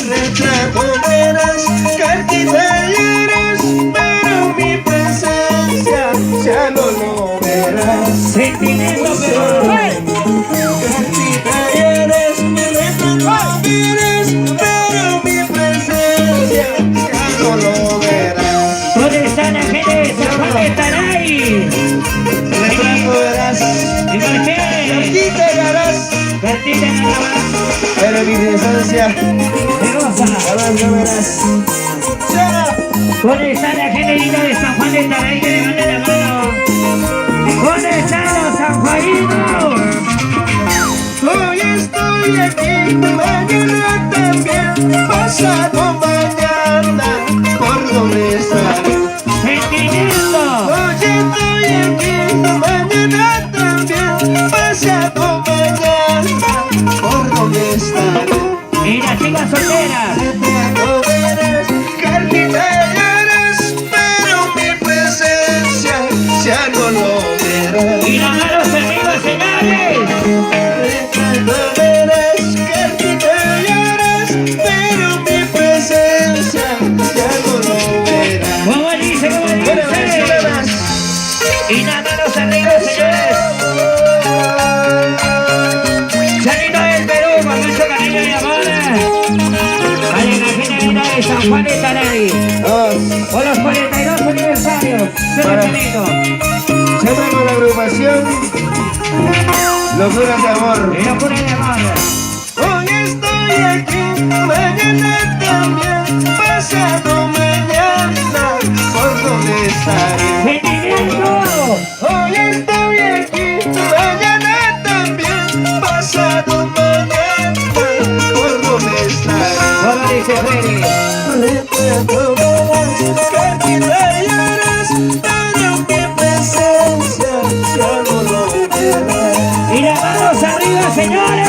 retrato verás, cartita eres, pero mi presencia ya no lo verás. Sentimiento, pero Cartita eres, retrato eres, pero mi presencia ya no lo verás. ¿dónde está la gente de San Juan de Taray? Retrato verás, ¿Y por qué? cartita harás, Cartita nada más. pero mi presencia Hermosa. jamás lo verás. ¡Chao! ¿Dónde está la gente linda de San Juan de Taray que levanta la mano? ¿Dónde están los sanjuaninos? Hoy estoy aquí, mañana también, pasado mañana, ¿por dónde estaré? Sentimiento. Hoy estoy aquí, mañana también, pasado mañana, ¿por dónde estaré? Y las chicas solteras. No verás, cartita eres, pero mi presencia ya no lo verás. Y las manos arriba, señores. No verás, cartita eres, pero mi presencia ya no lo verás. ¿Cómo dice? ¿Cómo Bueno, dice? más. Y las manos arriba, señores. Salido del Perú con mucho cariño y amor. Vale, la gente linda de San Juan de Taray. Por los 42 aniversarios. Para- Bienvenido. Siempre con la agrupación Locuras de Amor. Y locura de amor. Hoy estoy aquí, mañana también, pasado mañana, ¿por dónde estaré? Sentimiento. Hoy estoy aquí, mañana también, pasado mañana, ¿por dónde estaré? ¿Cómo dice Freddy? Recuerdo verás, cartita eres, pero mi presencia ya no lo verás. Y las manos arriba, señores.